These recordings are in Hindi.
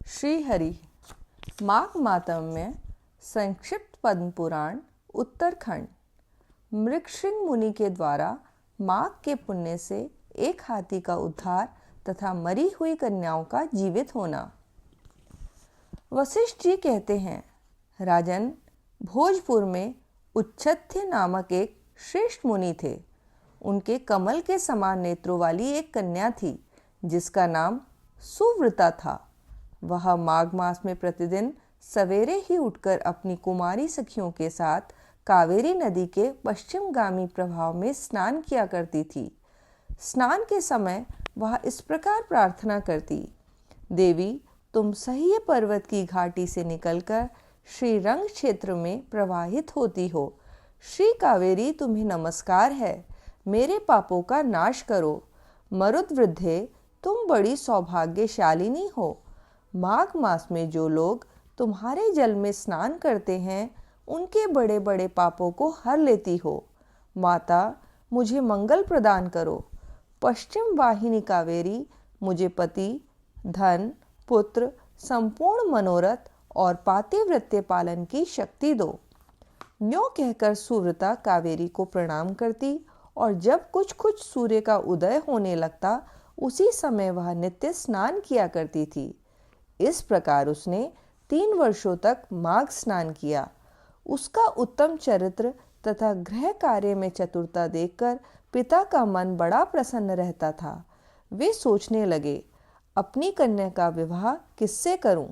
श्री हरि माघ मातम में संक्षिप्त पद्म पुराण उत्तरखंड। मृगशिंग मुनि के द्वारा माघ के पुण्य से एक हाथी का उद्धार तथा मरी हुई कन्याओं का जीवित होना। वशिष्ठ जी कहते हैं, राजन, भोजपुर में उच्छथ्य नामक एक श्रेष्ठ मुनि थे। उनके कमल के समान नेत्रों वाली एक कन्या थी जिसका नाम सुव्रता था। वह माघ मास में प्रतिदिन सवेरे ही उठकर अपनी कुमारी सखियों के साथ कावेरी नदी के पश्चिमगामी प्रवाह में स्नान किया करती थी। स्नान के समय वह इस प्रकार प्रार्थना करती, देवी, तुम सह्य पर्वत की घाटी से निकलकर श्री रंग क्षेत्र में प्रवाहित होती हो। श्री कावेरी, तुम्हें नमस्कार है, मेरे पापों का नाश करो। मरुद्वृद्धे, तुम बड़ी सौभाग्यशालिनी हो। माघ मास में जो लोग तुम्हारे जल में स्नान करते हैं उनके बड़े बड़े पापों को हर लेती हो। माता, मुझे मंगल प्रदान करो। पश्चिम वाहिनी कावेरी, मुझे पति, धन, पुत्र, संपूर्ण मनोरथ और पातिव्रत्य पालन की शक्ति दो। न्यों कहकर सुव्रता कावेरी को प्रणाम करती और जब कुछ कुछ सूर्य का उदय होने लगता उसी समय वह नित्य स्नान किया करती थी। इस प्रकार उसने 3 वर्षों तक माघ स्नान किया। उसका उत्तम चरित्र तथा गृह कार्य में चतुरता देखकर पिता का मन बड़ा प्रसन्न रहता था। वे सोचने लगे, अपनी कन्या का विवाह किससे करूं?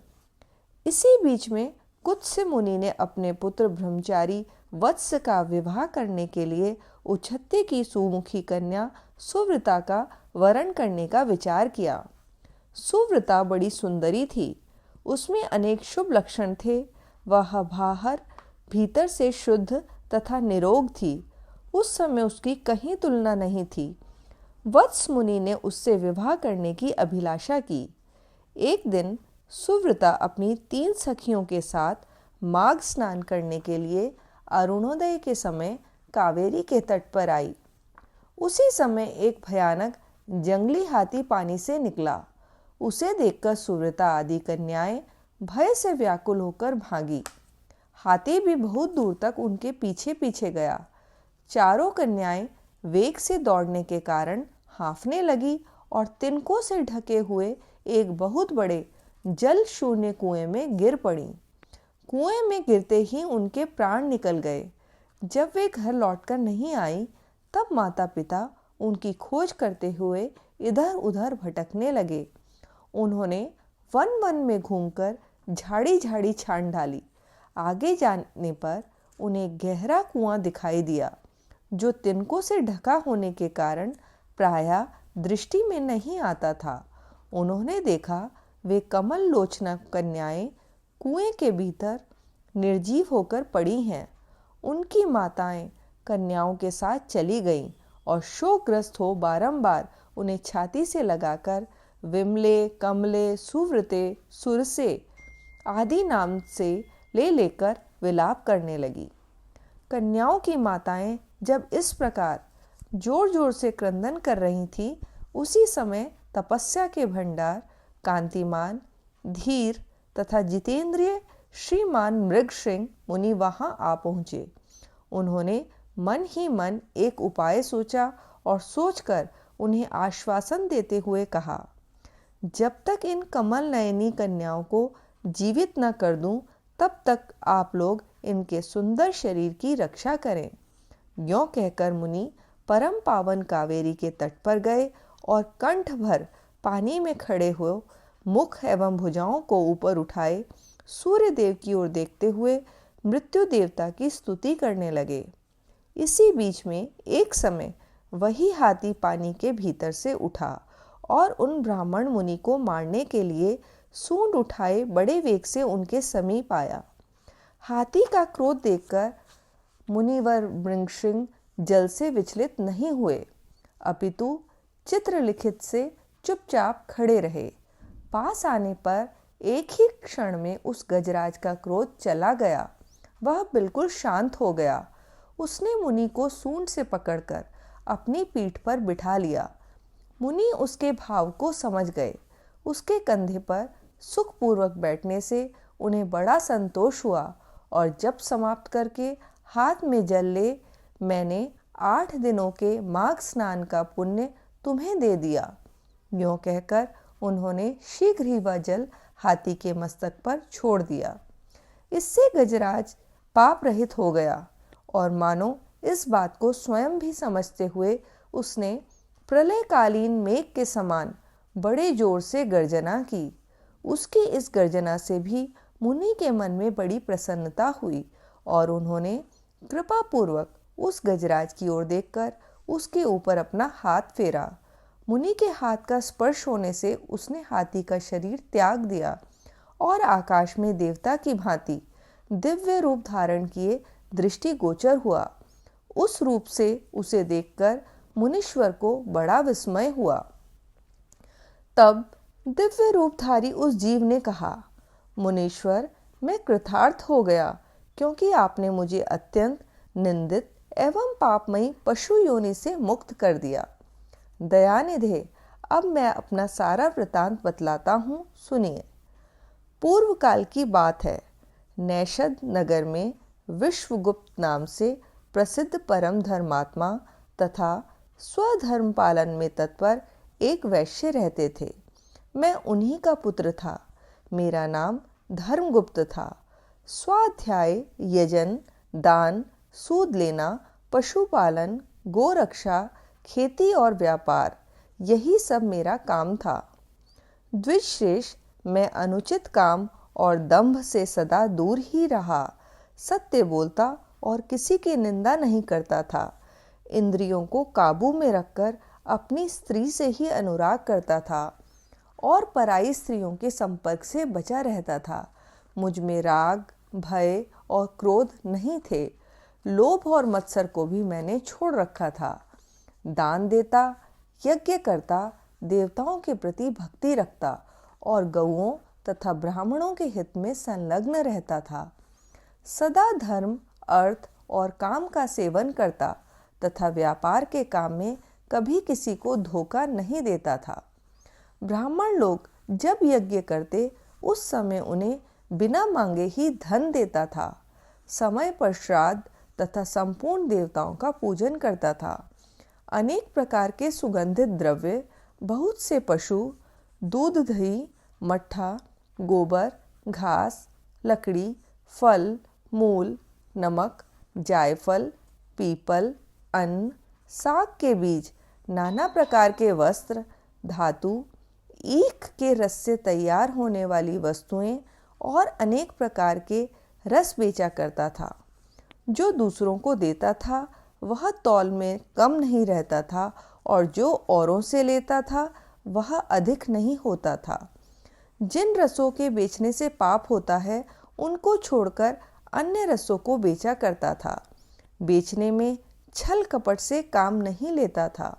इसी बीच में कुत्स मुनि ने अपने पुत्र ब्रह्मचारी वत्स का विवाह करने के लिए उच्छत्य की सुमुखी कन्या सुव्रता का वरण करने का विचार किया। सुव्रता बड़ी सुंदरी थी, उसमें अनेक शुभ लक्षण थे। वह बाहर भीतर से शुद्ध तथा निरोग थी। उस समय उसकी कहीं तुलना नहीं थी। वत्स मुनि ने उससे विवाह करने की अभिलाषा की। एक दिन सुव्रता अपनी 3 सखियों के साथ माघ स्नान करने के लिए अरुणोदय के समय कावेरी के तट पर आई। उसी समय एक भयानक जंगली हाथी पानी से निकला। उसे देखकर सुव्रता आदि कन्याएं भय से व्याकुल होकर भागी। हाथी भी बहुत दूर तक उनके पीछे पीछे गया। चारों कन्याएं वेग से दौड़ने के कारण हांफने लगी और तिनकों से ढके हुए एक बहुत बड़े जल शून्य कुएं में गिर पड़ी। कुएं में गिरते ही उनके प्राण निकल गए। जब वे घर लौटकर नहीं आई तब माता पिता उनकी खोज करते हुए इधर उधर भटकने लगे। उन्होंने वन वन में घूमकर झाड़ी झाड़ी छान डाली। आगे जाने पर उन्हें गहरा कुआं दिखाई दिया जो तिनकों से ढका होने के कारण प्रायः दृष्टि में नहीं आता था। उन्होंने देखा वे कमल लोचना कन्याएं कुएं के भीतर निर्जीव होकर पड़ी हैं। उनकी माताएं कन्याओं के साथ चली गईं और शोकग्रस्त हो बारंबार उन्हें छाती से लगाकर विमले, कमले, सुव्रते, सुरसे आदि नाम से ले लेकर विलाप करने लगी। कन्याओं की माताएं जब इस प्रकार जोर जोर से क्रंदन कर रही थीं, उसी समय तपस्या के भंडार, कांतिमान, धीर तथा जितेंद्रिय श्रीमान मृगशिंग मुनि वहां आ पहुंचे। उन्होंने मन ही मन एक उपाय सोचा और सोचकर उन्हें आश्वासन देते हुए कहा, जब तक इन कमल नयनी कन्याओं को जीवित न कर दूं तब तक आप लोग इनके सुंदर शरीर की रक्षा करें। यों कहकर मुनि परम पावन कावेरी के तट पर गए और कंठ भर पानी में खड़े हुए मुख एवं भुजाओं को ऊपर उठाए सूर्य देव की ओर देखते हुए मृत्यु देवता की स्तुति करने लगे। इसी बीच में एक समय वही हाथी पानी के भीतर से उठा और उन ब्राह्मण मुनि को मारने के लिए सूंड उठाए बड़े वेग से उनके समीप आया। हाथी का क्रोध देखकर मुनिवर मृगशिंग जल से विचलित नहीं हुए, अपितु चित्रलिखित से चुपचाप खड़े रहे। पास आने पर एक ही क्षण में उस गजराज का क्रोध चला गया। वह बिल्कुल शांत हो गया। उसने मुनि को सूंड से पकड़कर अपनी पीठ पर बिठा लिया। मुनि उसके भाव को समझ गए। उसके कंधे पर सुखपूर्वक बैठने से उन्हें बड़ा संतोष हुआ और जब समाप्त करके हाथ में जल ले, मैंने 8 दिनों के माघ स्नान का पुण्य तुम्हें दे दिया। यूँ कहकर उन्होंने शीघ्र ही वह जल हाथी के मस्तक पर छोड़ दिया। इससे गजराज पाप रहित हो गया और मानो इस बात को स्वयं भी समझते हुए उसने प्रलयकालीन मेघ के समान बड़े जोर से गर्जना की। उसकी इस गर्जना से भी मुनि के मन में बड़ी प्रसन्नता हुई और उन्होंने कृपापूर्वक उस गजराज की ओर देखकर उसके ऊपर अपना हाथ फेरा। मुनि के हाथ का स्पर्श होने से उसने हाथी का शरीर त्याग दिया और आकाश में देवता की भांति दिव्य रूप धारण किए दृष्टि गोचर हुआ। उस रूप से उसे देखकर मुनीश्वर को बड़ा विस्मय हुआ। तब दिव्य रूपधारी उस जीव ने कहा, मुनीश्वर, मैं कृतार्थ हो गया, क्योंकि आपने मुझे अत्यंत निंदित एवं पापमयी पशु योनि से मुक्त कर दिया। दयानिधे, अब मैं अपना सारा वृतांत बतलाता हूँ, सुनिए। पूर्व काल की बात है। नैषद नगर में विश्वगुप्त नाम से प्रसिद्ध परम धर्मात्मा तथा स्वधर्म पालन में तत्पर एक वैश्य रहते थे। मैं उन्हीं का पुत्र था। मेरा नाम धर्मगुप्त था। स्वाध्याय, यजन, दान, सूद लेना, पशुपालन, गोरक्षा, खेती और व्यापार, यही सब मेरा काम था। द्विजश्रेष्ठ, मैं अनुचित काम और दंभ से सदा दूर ही रहा। सत्य बोलता और किसी की निंदा नहीं करता था। इंद्रियों को काबू में रखकर अपनी स्त्री से ही अनुराग करता था और पराई स्त्रियों के संपर्क से बचा रहता था। मुझ में राग, भय और क्रोध नहीं थे। लोभ और मत्सर को भी मैंने छोड़ रखा था। दान देता, यज्ञ करता, देवताओं के प्रति भक्ति रखता और गौओं तथा ब्राह्मणों के हित में संलग्न रहता था। सदा धर्म, अर्थ और काम का सेवन करता तथा व्यापार के काम में कभी किसी को धोखा नहीं देता था। ब्राह्मण लोग जब यज्ञ करते उस समय उन्हें बिना मांगे ही धन देता था। समय पर श्राद्ध तथा संपूर्ण देवताओं का पूजन करता था। अनेक प्रकार के सुगंधित द्रव्य, बहुत से पशु, दूध, दही, मट्ठा, गोबर, घास, लकड़ी, फल, मूल, नमक, जायफल, पीपल, अन्न, साग के बीज, नाना प्रकार के वस्त्र, धातु, ईख के रस से तैयार होने वाली वस्तुएं और अनेक प्रकार के रस बेचा करता था। जो दूसरों को देता था वह तौल में कम नहीं रहता था और जो औरों से लेता था वह अधिक नहीं होता था। जिन रसों के बेचने से पाप होता है उनको छोड़कर अन्य रसों को बेचा करता था। बेचने में छल कपट से काम नहीं लेता था।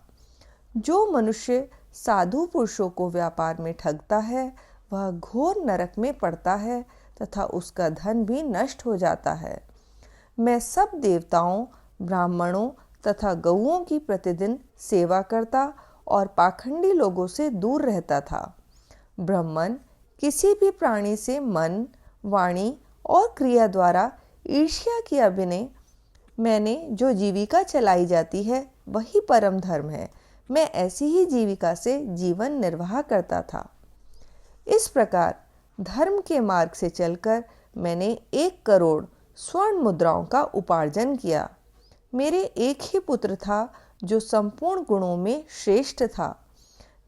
जो मनुष्य साधु पुरुषों को व्यापार में ठगता है वह घोर नरक में पड़ता है तथा उसका धन भी नष्ट हो जाता है। मैं सब देवताओं, ब्राह्मणों तथा गौओं की प्रतिदिन सेवा करता और पाखंडी लोगों से दूर रहता था। ब्राह्मण किसी भी प्राणी से मन, वाणी और क्रिया द्वारा ईर्ष्या किया बिना मैंने जो जीविका चलाई जाती है वही परम धर्म है। मैं ऐसी ही जीविका से जीवन निर्वाह करता था। इस प्रकार धर्म के मार्ग से चलकर मैंने 1 करोड़ स्वर्ण मुद्राओं का उपार्जन किया। मेरे एक ही पुत्र था जो संपूर्ण गुणों में श्रेष्ठ था।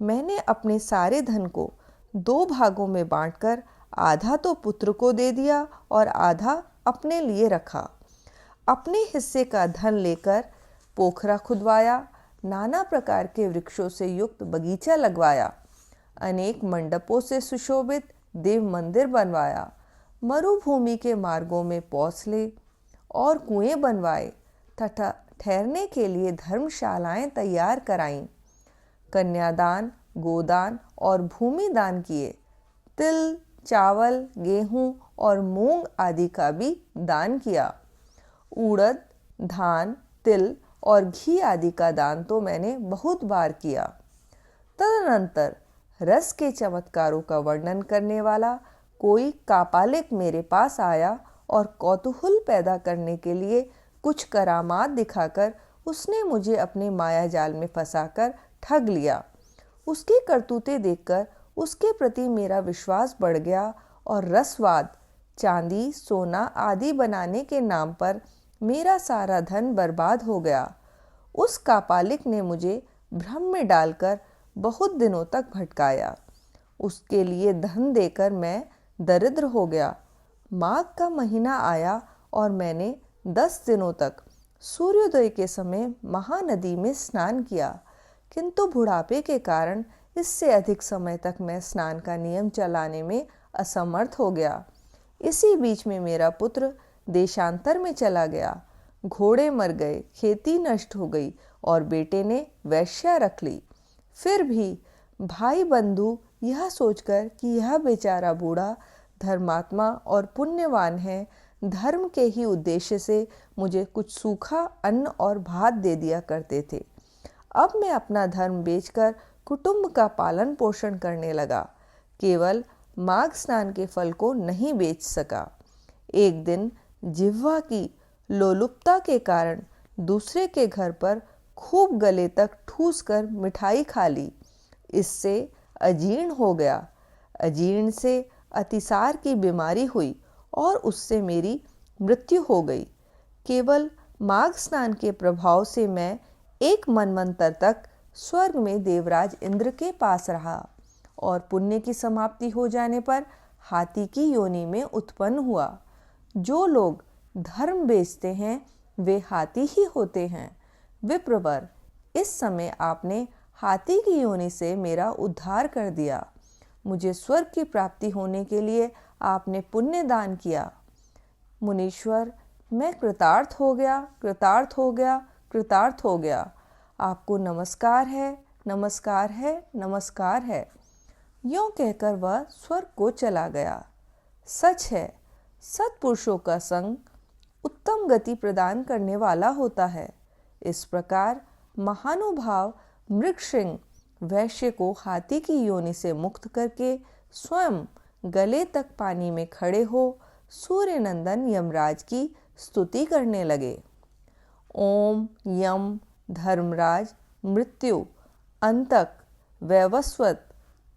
मैंने अपने सारे धन को 2 भागों में बांटकर आधा तो पुत्र को दे दिया और आधा अपने लिए रखा। अपने हिस्से का धन लेकर पोखरा खुदवाया, नाना प्रकार के वृक्षों से युक्त बगीचा लगवाया, अनेक मंडपों से सुशोभित देव मंदिर बनवाया, मरुभूमि के मार्गों में पौसले और कुएं बनवाए तथा ठहरने के लिए धर्मशालाएं तैयार कराईं। कन्यादान, गोदान और भूमि दान किए। तिल, चावल, गेहूं और मूंग आदि का भी दान किया। उड़द, धान, तिल और घी आदि का दान तो मैंने बहुत बार किया। तदनंतर रस के चमत्कारों का वर्णन करने वाला कोई कापालिक मेरे पास आया और कौतूहल पैदा करने के लिए कुछ करामात दिखाकर उसने मुझे अपने माया जाल में फंसाकर ठग लिया। उसकी करतूतें देखकर उसके प्रति मेरा विश्वास बढ़ गया और रसवाद, चांदी, सोना आदि बनाने के नाम पर मेरा सारा धन बर्बाद हो गया। उस कापालिक ने मुझे भ्रम में डालकर बहुत दिनों तक भटकाया। उसके लिए धन देकर मैं दरिद्र हो गया। माघ का महीना आया और मैंने 10 दिनों तक सूर्योदय के समय महानदी में स्नान किया, किंतु बुढ़ापे के कारण इससे अधिक समय तक मैं स्नान का नियम चलाने में असमर्थ हो गया। इसी बीच में मेरा पुत्र देशांतर में चला गया। घोड़े मर गए, खेती नष्ट हो गई और बेटे ने वैश्या रख ली। फिर भी भाई बंधु यह सोचकर कि यह बेचारा बूढ़ा धर्मात्मा और पुण्यवान है, धर्म के ही उद्देश्य से मुझे कुछ सूखा अन्न और भात दे दिया करते थे। अब मैं अपना धर्म बेचकर कुटुंब का पालन पोषण करने लगा, केवल माघ स्नान के फल को नहीं बेच सका। एक दिन जिह्वा की लोलुपता के कारण दूसरे के घर पर खूब गले तक ठूस कर मिठाई खा ली। इससे अजीर्ण हो गया। अजीर्ण से अतिसार की बीमारी हुई और उससे मेरी मृत्यु हो गई। केवल माघ स्नान के प्रभाव से मैं एक मनवंतर तक स्वर्ग में देवराज इंद्र के पास रहा और पुण्य की समाप्ति हो जाने पर हाथी की योनि में उत्पन्न हुआ। जो लोग धर्म बेचते हैं वे हाथी ही होते हैं। विप्रवर, इस समय आपने हाथी की योनि से मेरा उद्धार कर दिया। मुझे स्वर्ग की प्राप्ति होने के लिए आपने पुण्य दान किया। मुनीश्वर, मैं कृतार्थ हो गया, कृतार्थ हो गया, कृतार्थ हो गया। आपको नमस्कार है, नमस्कार है, नमस्कार है। यूँ कहकर वह स्वर्ग को चला गया। सच है, सत्पुरुषों का संग उत्तम गति प्रदान करने वाला होता है। इस प्रकार महानुभाव मृगसिंह वैश्य को हाथी की योनि से मुक्त करके स्वयं गले तक पानी में खड़े हो सूर्यनंदन यमराज की स्तुति करने लगे। ओम यम धर्मराज मृत्यु अंतक वैवस्वत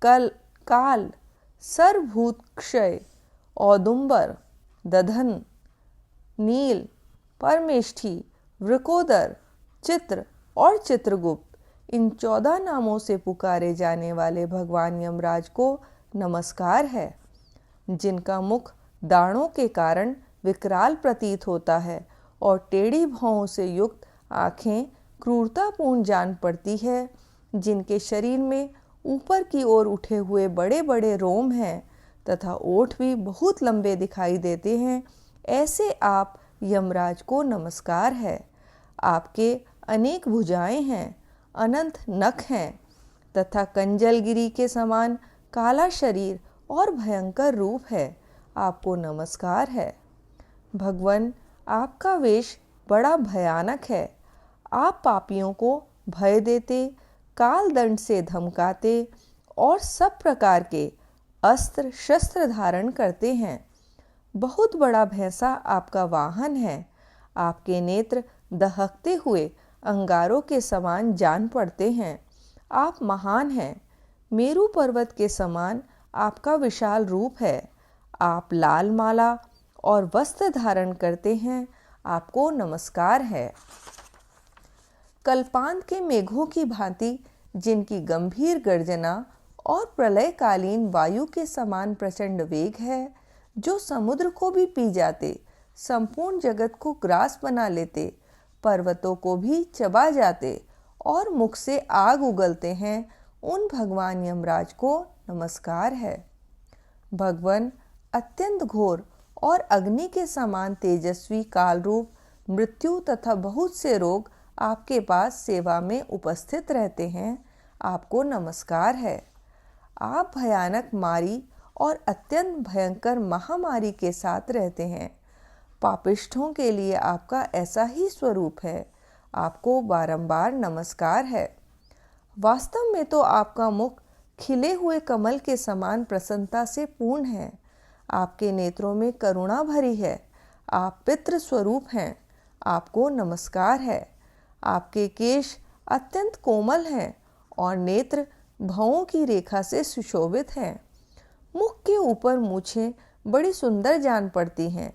कल काल सर्वभूत क्षय औदुंबर दधन नील परमेष्ठी वृकोदर चित्र और चित्रगुप्त, इन 14 नामों से पुकारे जाने वाले भगवान यमराज को नमस्कार है, जिनका मुख दाढ़ों के कारण विकराल प्रतीत होता है और टेढ़ी भौं से युक्त आँखें क्रूरतापूर्ण जान पड़ती है, जिनके शरीर में ऊपर की ओर उठे हुए बड़े बड़े रोम हैं तथा ओठ भी बहुत लंबे दिखाई देते हैं, ऐसे आप यमराज को नमस्कार है। आपके अनेक भुजाएं हैं, अनंत नख हैं तथा कंजलगिरी के समान काला शरीर और भयंकर रूप है। आपको नमस्कार है। भगवान, आपका वेश बड़ा भयानक है। आप पापियों को भय देते, काल दंड से धमकाते और सब प्रकार के अस्त्र शस्त्र धारण करते हैं। बहुत बड़ा भैंसा आपका वाहन है। आपके नेत्र दहकते हुए अंगारों के समान जान पड़ते हैं। आप महान हैं। मेरू पर्वत के समान आपका विशाल रूप है। आप लाल माला और वस्त्र धारण करते हैं। आपको नमस्कार है। कल्पांत के मेघों की भांति जिनकी गंभीर गर्जना और प्रलयकालीन वायु के समान प्रचंड वेग है, जो समुद्र को भी पी जाते, संपूर्ण जगत को ग्रास बना लेते, पर्वतों को भी चबा जाते और मुख से आग उगलते हैं, उन भगवान यमराज को नमस्कार है। भगवान, अत्यंत घोर और अग्नि के समान तेजस्वी काल रूप मृत्यु तथा बहुत से रोग आपके पास सेवा में उपस्थित रहते हैं। आपको नमस्कार है। आप भयानक मारी और अत्यंत भयंकर महामारी के साथ रहते हैं। पापिष्ठों के लिए आपका ऐसा ही स्वरूप है। आपको बारंबार नमस्कार है। वास्तव में तो आपका मुख खिले हुए कमल के समान प्रसन्नता से पूर्ण हैं। आपके नेत्रों में करुणा भरी है। आप पितृ स्वरूप हैं। आपको नमस्कार है। आपके केश अत्यंत कोमल हैं और नेत्र भौं की रेखा से सुशोभित हैं। मुख के ऊपर मूछें बड़ी सुंदर जान पड़ती हैं।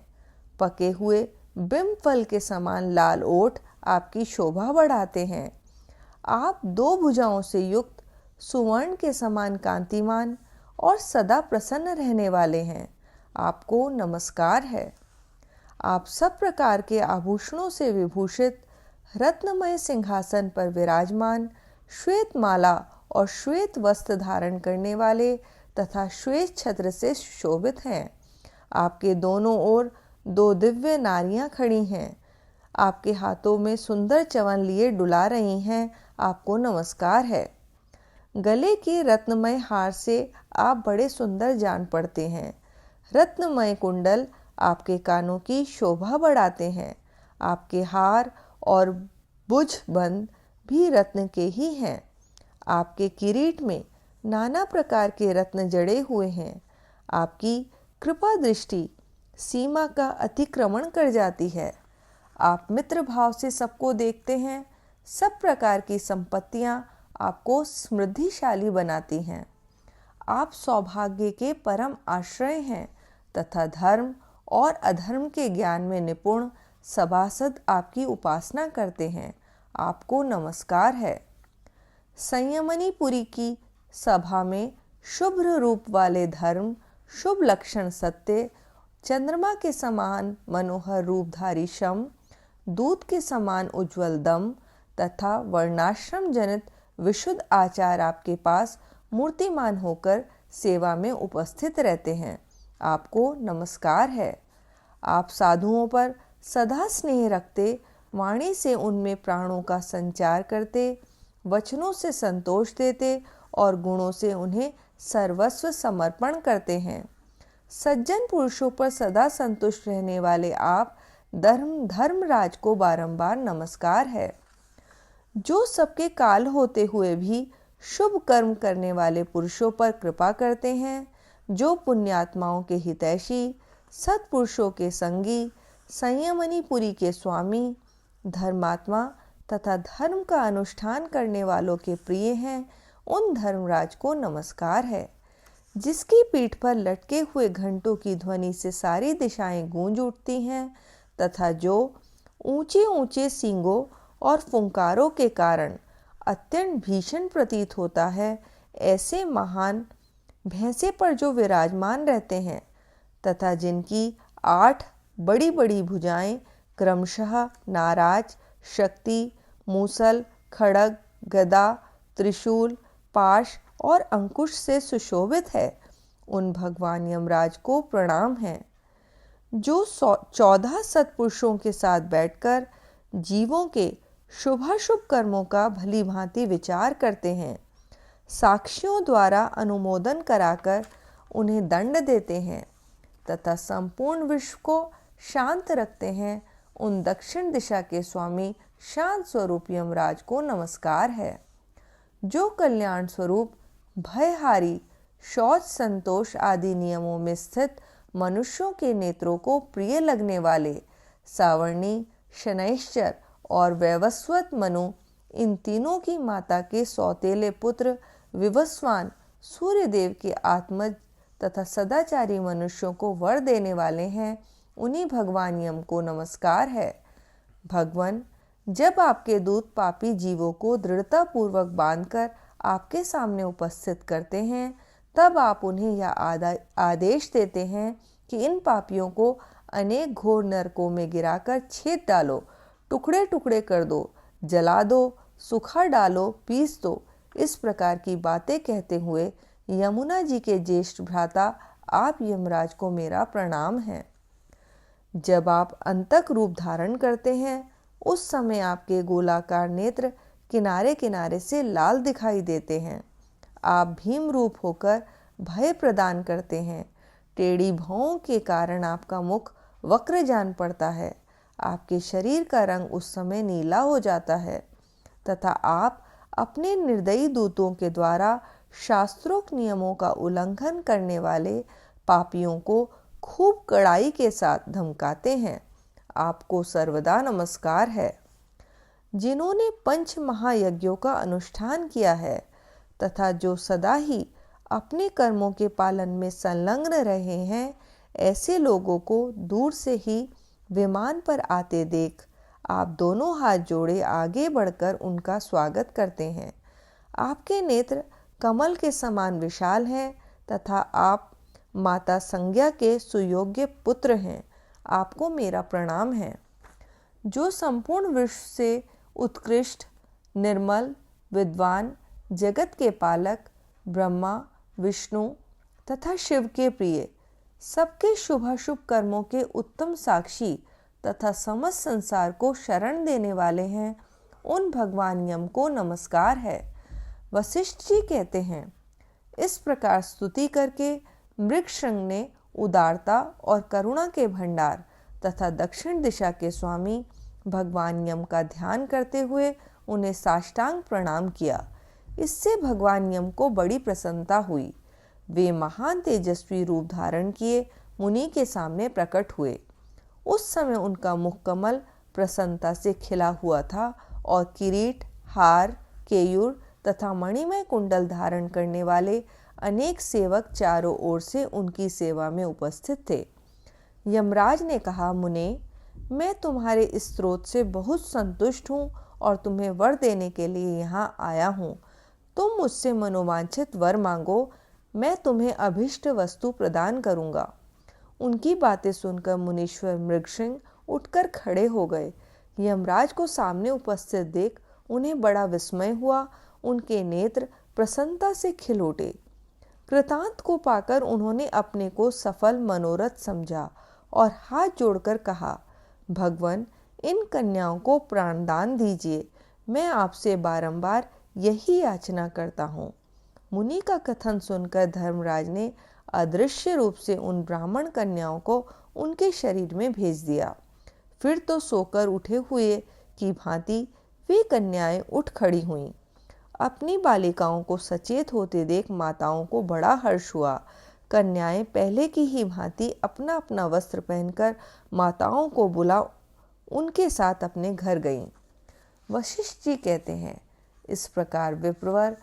पके हुए बिंब फल के समान लाल ओठ आपकी शोभा बढ़ाते हैं। आप दो भुजाओं से युक्त सुवर्ण के समान कांतिमान और सदा प्रसन्न रहने वाले हैं। आपको नमस्कार है। आप सब प्रकार के आभूषणों से विभूषित रत्नमय सिंहासन पर विराजमान, श्वेत माला और श्वेत वस्त्र धारण करने वाले तथा श्वेत छत्र से सुशोभित हैं। आपके दोनों ओर दो दिव्य नारियां खड़ी हैं। आपके हाथों में सुंदर च्यवन लिए डुला रही हैं। आपको नमस्कार है। गले के रत्नमय हार से आप बड़े सुंदर जान पड़ते हैं। रत्नमय कुंडल आपके कानों की शोभा बढ़ाते हैं। आपके हार और भुजबंद भी रत्न के ही हैं। आपके किरीट में नाना प्रकार के रत्न जड़े हुए हैं। आपकी कृपा दृष्टि सीमा का अतिक्रमण कर जाती है। आप मित्र भाव से सबको देखते हैं। सब प्रकार की संपत्तियां आपको समृद्धिशाली बनाती हैं। आप सौभाग्य के परम आश्रय हैं तथा धर्म और अधर्म के ज्ञान में निपुण सभासद आपकी उपासना करते हैं। आपको नमस्कार है। संयमनीपुरी की सभा में शुभ्र रूप वाले धर्म, शुभ लक्षण सत्य, चंद्रमा के समान मनोहर रूपधारी शम, दूत के समान उज्ज्वल दम तथा वर्णाश्रम जनित विशुद्ध आचार आपके पास मूर्तिमान होकर सेवा में उपस्थित रहते हैं। आपको नमस्कार है। आप साधुओं पर सदा स्नेह रखते, वाणी से उनमें प्राणों का संचार करते, वचनों से संतोष देते और गुणों से उन्हें सर्वस्व समर्पण करते हैं। सज्जन पुरुषों पर सदा संतुष्ट रहने वाले आप धर्मराज को बारंबार नमस्कार है। जो सबके काल होते हुए भी शुभ कर्म करने वाले पुरुषों पर कृपा करते हैं, जो पुण्यात्माओं के हितैषी, सत्पुरुषों के संगी, संयमनीपुरी के स्वामी, धर्मात्मा तथा धर्म का अनुष्ठान करने वालों के प्रिय हैं, उन धर्मराज को नमस्कार है। जिसकी पीठ पर लटके हुए घंटों की ध्वनि से सारी दिशाएं गूंज उठती हैं तथा जो ऊंचे ऊंचे सींगों और फुंकारों के कारण अत्यंत भीषण प्रतीत होता है, ऐसे महान भैंसे पर जो विराजमान रहते हैं तथा जिनकी 8 बड़ी बड़ी भुजाएं क्रमशः नाराज, शक्ति, मूसल, खड़ग, गदा, त्रिशूल, पाश और अंकुश से सुशोभित है, उन भगवान यमराज को प्रणाम है। जो 14 सत्पुरुषों के साथ बैठकर जीवों के शुभाशुभ कर्मों का भली भांति विचार करते हैं, साक्षियों द्वारा अनुमोदन कराकर उन्हें दंड देते हैं तथा संपूर्ण विश्व को शांत रखते हैं, उन दक्षिण दिशा के स्वामी शांत स्वरूप यमराज को नमस्कार है। जो कल्याण स्वरूप, भयहारी, शौच, संतोष आदि नियमों में स्थित मनुष्यों के नेत्रों को प्रिय लगने वाले सावर्णी, शनैश्चर और वैवस्वत मनु, इन तीनों की माता के सौतेले पुत्र विवस्वान, सूर्यदेव के आत्मज तथा सदाचारी मनुष्यों को वर देने वाले हैं, उन्हीं भगवान यम को नमस्कार है। भगवान, जब आपके दूत पापी जीवों को दृढ़ता पूर्वक बांधकर आपके सामने उपस्थित करते हैं, तब आप उन्हें यह आदेश देते हैं कि इन पापियों को अनेक घोर नरकों में गिराकर छेद डालो, टुकड़े टुकड़े कर दो, जला दो, सुखा डालो, पीस दो। इस प्रकार की बातें कहते हुए यमुना जी के ज्येष्ठ भ्राता आप यमराज को मेरा प्रणाम है। जब आप अंतक रूप धारण करते हैं, उस समय आपके गोलाकार नेत्र किनारे किनारे से लाल दिखाई देते हैं। आप भीम रूप होकर भय प्रदान करते हैं। टेढ़ी भौं के कारण आपका मुख वक्र जान पड़ता है। आपके शरीर का रंग उस समय नीला हो जाता है तथा आप अपने निर्दयी दूतों के द्वारा शास्त्रोक्त नियमों का उल्लंघन करने वाले पापियों को खूब कड़ाई के साथ धमकाते हैं। आपको सर्वदा नमस्कार है। जिन्होंने पंच महायज्ञों का अनुष्ठान किया है तथा जो सदा ही अपने कर्मों के पालन में संलग्न रहे हैं, ऐसे लोगों को दूर से ही विमान पर आते देख आप दोनों हाथ जोड़े आगे बढ़कर उनका स्वागत करते हैं। आपके नेत्र कमल के समान विशाल हैं तथा आप माता संज्ञा के सुयोग्य पुत्र हैं। आपको मेरा प्रणाम है। जो संपूर्ण विश्व से उत्कृष्ट, निर्मल, विद्वान, जगत के पालक, ब्रह्मा, विष्णु तथा शिव के प्रिय, सबके शुभाशुभ कर्मों के उत्तम साक्षी तथा समस्त संसार को शरण देने वाले हैं, उन भगवान यम को नमस्कार है। वशिष्ठ जी कहते हैं, इस प्रकार स्तुति करके मृगशृंग ने उदारता और करुणा के भंडार तथा दक्षिण दिशा के स्वामी भगवान यम का ध्यान करते हुए उन्हें साष्टांग प्रणाम किया। इससे भगवान यम को बड़ी प्रसन्नता हुई। वे महान तेजस्वी रूप धारण किए मुनि के सामने प्रकट हुए। उस समय उनका मुख कमल प्रसन्नता से खिला हुआ था और किरीट, हार, केयूर तथा मणिमय कुंडल धारण करने वाले अनेक सेवक चारों ओर से उनकी सेवा में उपस्थित थे। यमराज ने कहा, मुने, मैं तुम्हारे इस स्रोत से बहुत संतुष्ट हूँ और तुम्हें वर देने के लिए यहाँ आया हूँ। तुम मुझसे मनोवांछित वर मांगो, मैं तुम्हें अभिष्ट वस्तु प्रदान करूँगा। उनकी बातें सुनकर मुनीश्वर मृगशृंग उठकर खड़े हो गए। यमराज को सामने उपस्थित देख उन्हें बड़ा विस्मय हुआ। उनके नेत्र प्रसन्नता से खिल उठे। कृतांत को पाकर उन्होंने अपने को सफल मनोरथ समझा और हाथ जोड़कर कहा, भगवान, इन कन्याओं को प्राणदान दीजिए। मैं आपसे बारंबार यही याचना करता हूँ। मुनि का कथन सुनकर धर्मराज ने अदृश्य रूप से उन ब्राह्मण कन्याओं को उनके शरीर में भेज दिया। फिर तो सोकर उठे हुए की भांति वे कन्याएं उठ खड़ी हुईं। अपनी बालिकाओं को सचेत होते देख माताओं को बड़ा हर्ष हुआ। कन्याएं पहले की ही भांति अपना अपना वस्त्र पहनकर माताओं को बुला उनके साथ अपने घर गईं। वशिष्ठ जी कहते हैं, इस प्रकार विप्रवर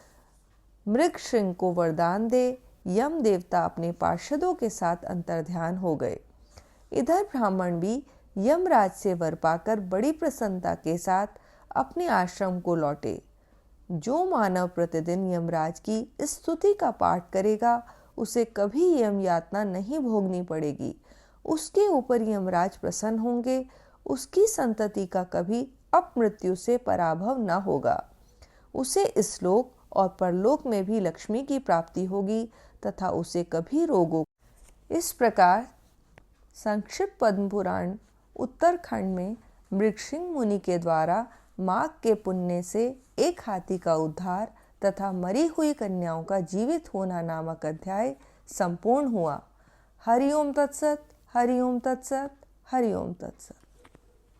मृगशृंग को वरदान दे यम देवता अपने पार्षदों के साथ अंतर्ध्यान हो गए। इधर ब्राह्मण भी यमराज से वर पाकर बड़ी प्रसन्नता के साथ अपने आश्रम को लौटे। जो मानव प्रतिदिन यमराज की इस स्तुति का पाठ करेगा, उसे कभी यम यातना नहीं भोगनी पड़ेगी। उसके ऊपर यमराज प्रसन्न होंगे। उसकी संतति का कभी अपमृत्यु से पराभव न होगा। उसे इस लोक और परलोक में भी लक्ष्मी की प्राप्ति होगी तथा उसे कभी रोगों। इस प्रकार संक्षिप्त पद्म पुराण उत्तरखंड में मृगशृंग मुनि के द्वारा माघ के पुण्य से एक हाथी का उद्धार तथा मरी हुई कन्याओं का जीवित होना नामक अध्याय संपूर्ण हुआ। हरि ओम तत्सत, हरि ओम तत्सत, हरि ओम तत्सत।